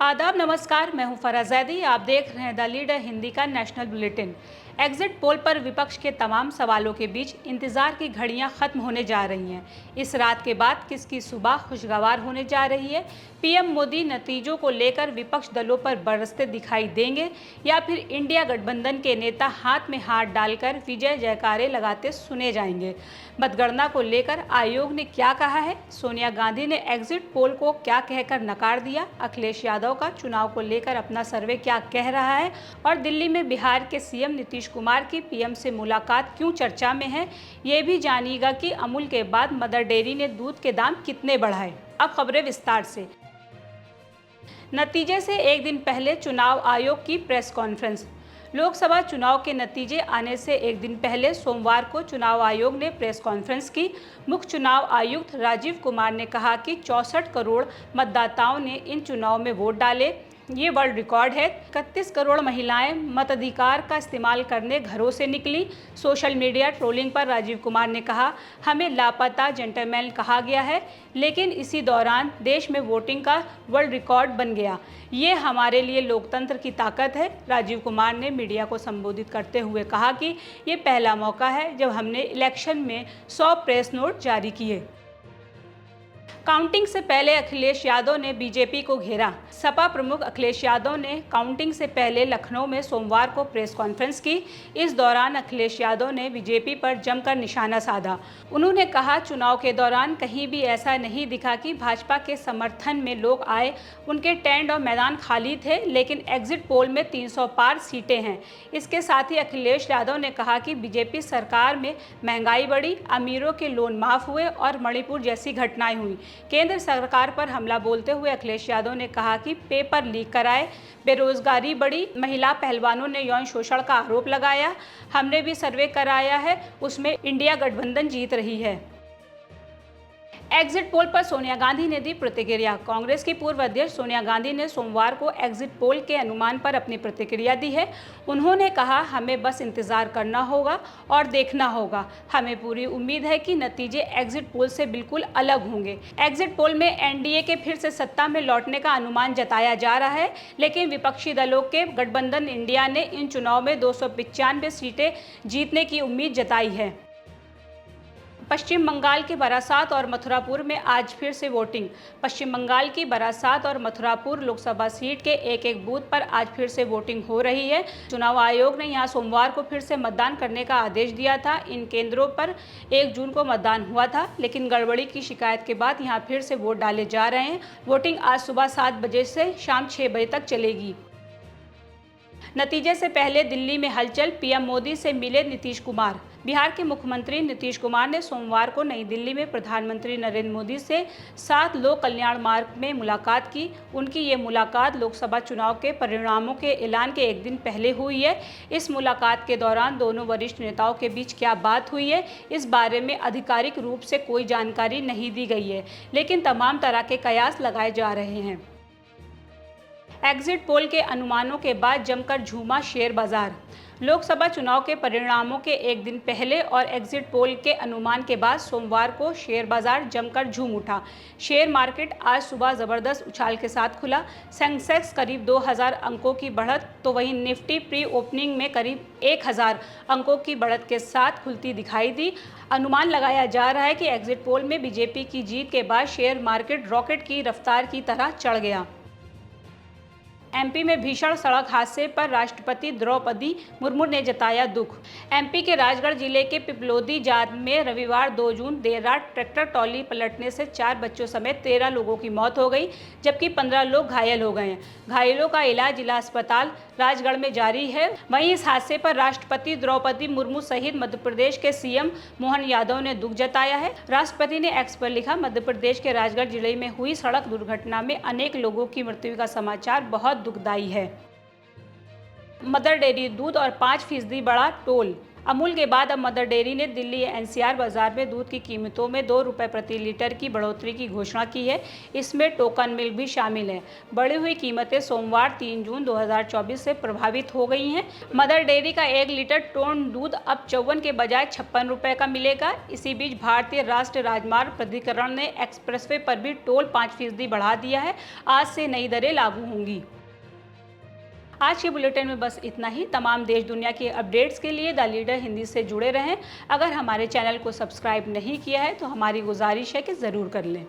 आदाब नमस्कार, मैं हूं फराह जैदी। आप देख रहे हैं द लीडर हिंदी का नेशनल बुलेटिन। एग्जिट पोल पर विपक्ष के तमाम सवालों के बीच इंतजार की घड़ियां खत्म होने जा रही हैं। इस रात के बाद किसकी सुबह खुशगवार होने जा रही है? पीएम मोदी नतीजों को लेकर विपक्ष दलों पर बरसते दिखाई देंगे या फिर इंडिया गठबंधन के नेता हाथ में हाथ डालकर विजय जयकारे लगाते सुने जाएंगे? मतगणना को लेकर आयोग ने क्या कहा है? सोनिया गांधी ने एग्जिट पोल को क्या कहकर नकार दिया? अखिलेश यादव का चुनाव को लेकर अपना सर्वे क्या कह रहा है? और दिल्ली में बिहार के सीएम नीतीश कुमार की पीएम से मुलाकात क्यों चर्चा में है? ये भी जानिएगा कि अमूल के बाद मदर डेयरी ने दूध के दाम कितने बढ़ाए। अब खबरें विस्तार से। नतीजे से एक दिन पहले चुनाव आयोग की प्रेस कॉन्फ्रेंस। लोकसभा चुनाव के नतीजे आने से एक दिन पहले सोमवार को चुनाव आयोग ने प्रेस कॉन्फ्रेंस की। मुख्य चुनाव आयुक्त राजीव कुमार ने कहा कि 64 करोड़ मतदाताओं ने इन चुनाव में वोट डाले। ये वर्ल्ड रिकॉर्ड है। 31 करोड़ महिलाएं मताधिकार का इस्तेमाल करने घरों से निकली। सोशल मीडिया ट्रोलिंग पर राजीव कुमार ने कहा, हमें लापता जेंटलमैन कहा गया है, लेकिन इसी दौरान देश में वोटिंग का वर्ल्ड रिकॉर्ड बन गया। ये हमारे लिए लोकतंत्र की ताकत है। राजीव कुमार ने मीडिया को संबोधित करते हुए कहा कि ये पहला मौका है जब हमने इलेक्शन में 100 प्रेस नोट जारी किए। काउंटिंग से पहले अखिलेश यादव ने बीजेपी को घेरा। सपा प्रमुख अखिलेश यादव ने काउंटिंग से पहले लखनऊ में सोमवार को प्रेस कॉन्फ्रेंस की। इस दौरान अखिलेश यादव ने बीजेपी पर जमकर निशाना साधा। उन्होंने कहा, चुनाव के दौरान कहीं भी ऐसा नहीं दिखा कि भाजपा के समर्थन में लोग आए। उनके टेंट और मैदान खाली थे, लेकिन एग्जिट पोल में 300 पार सीटें हैं। इसके साथ ही अखिलेश यादव ने कहा कि बीजेपी सरकार में महंगाई बढ़ी, अमीरों के लोन माफ हुए और मणिपुर जैसी घटनाएं हुई। केंद्र सरकार पर हमला बोलते हुए अखिलेश यादव ने कहा कि पेपर लीक कराए, बेरोजगारी बढ़ी, महिला पहलवानों ने यौन शोषण का आरोप लगाया। हमने भी सर्वे कराया है, उसमें इंडिया गठबंधन जीत रही है। एग्जिट पोल पर सोनिया गांधी ने दी प्रतिक्रिया। कांग्रेस की पूर्व अध्यक्ष सोनिया गांधी ने सोमवार को एग्जिट पोल के अनुमान पर अपनी प्रतिक्रिया दी है। उन्होंने कहा, हमें बस इंतजार करना होगा और देखना होगा। हमें पूरी उम्मीद है कि नतीजे एग्जिट पोल से बिल्कुल अलग होंगे। एग्जिट पोल में एनडीए के फिर से सत्ता में लौटने का अनुमान जताया जा रहा है, लेकिन विपक्षी दलों के गठबंधन इंडिया ने इन चुनाव में 295 सीटें जीतने की उम्मीद जताई है। पश्चिम बंगाल के बरासात और मथुरापुर में आज फिर से वोटिंग। पश्चिम बंगाल की बरासात और मथुरापुर लोकसभा सीट के एक बूथ पर आज फिर से वोटिंग हो रही है। चुनाव आयोग ने यहां सोमवार को फिर से मतदान करने का आदेश दिया था। इन केंद्रों पर 1 जून को मतदान हुआ था, लेकिन गड़बड़ी की शिकायत के बाद यहां फिर से वोट डाले जा रहे हैं। वोटिंग आज सुबह 7 बजे से शाम 6 बजे तक चलेगी। नतीजे से पहले दिल्ली में हलचल। पीएम मोदी से मिले नीतीश कुमार। बिहार के मुख्यमंत्री नीतीश कुमार ने सोमवार को नई दिल्ली में प्रधानमंत्री नरेंद्र मोदी से 7 लोक कल्याण मार्ग में मुलाकात की। उनकी ये मुलाकात लोकसभा चुनाव के परिणामों के ऐलान के एक दिन पहले हुई है। इस मुलाकात के दौरान दोनों वरिष्ठ नेताओं के बीच क्या बात हुई है, इस बारे में आधिकारिक रूप से कोई जानकारी नहीं दी गई है, लेकिन तमाम तरह के कयास लगाए जा रहे हैं। एग्जिट पोल के अनुमानों के बाद जमकर झूमा शेयर बाजार। लोकसभा चुनाव के परिणामों के एक दिन पहले और एग्जिट पोल के अनुमान के बाद सोमवार को शेयर बाजार जमकर झूम उठा। शेयर मार्केट आज सुबह जबरदस्त उछाल के साथ खुला। सेंसेक्स करीब 2000 अंकों की बढ़त, तो वहीं निफ्टी प्री ओपनिंग में करीब 1000 अंकों की बढ़त के साथ खुलती दिखाई दी। अनुमान लगाया जा रहा है कि एग्जिट पोल में बीजेपी की जीत के बाद शेयर मार्केट रॉकेट की रफ्तार की तरह चढ़ गया। एमपी में भीषण सड़क हादसे पर राष्ट्रपति द्रौपदी मुर्मू ने जताया दुख। एमपी के राजगढ़ जिले के पिपलोदी जात में रविवार 2 जून देर रात ट्रैक्टर ट्रॉली पलटने से 4 बच्चों समेत 13 लोगों की मौत हो गई, जबकि 15 लोग घायल हो गए हैं। घायलों का इलाज जिला अस्पताल राजगढ़ में जारी है। वहीं इस हादसे पर राष्ट्रपति द्रौपदी मुर्मू सहित मध्य प्रदेश के सीएम मोहन यादव ने दुख जताया है। राष्ट्रपति ने एक्स पर लिखा, मध्य प्रदेश के राजगढ़ जिले में हुई सड़क दुर्घटना में अनेक लोगों की मृत्यु का समाचार बहुत दुखदायी है। मदर डेयरी दूध और 5% बढ़ा टोल। अमूल के बाद अब मदर डेयरी ने दिल्ली एनसीआर बाजार में दूध की कीमतों में 2 रुपये प्रति लीटर की बढ़ोतरी की घोषणा की है। इसमें टोकन मिल्क भी शामिल है। बढ़ी हुई कीमतें सोमवार 3 जून 2024 से प्रभावित हो गई हैं। मदर डेयरी का 1 लीटर टोन दूध अब 54 के बजाय 56 रुपये का मिलेगा। इसी बीच भारतीय राष्ट्रीय राजमार्ग प्राधिकरण ने एक्सप्रेसवे पर भी टोल 5% बढ़ा दिया है। आज से नई दरें लागू होंगी। आज के बुलेटिन में बस इतना ही। तमाम देश दुनिया के अपडेट्स के लिए द लीडर हिंदी से जुड़े रहें। अगर हमारे चैनल को सब्सक्राइब नहीं किया है तो हमारी गुजारिश है कि ज़रूर कर लें।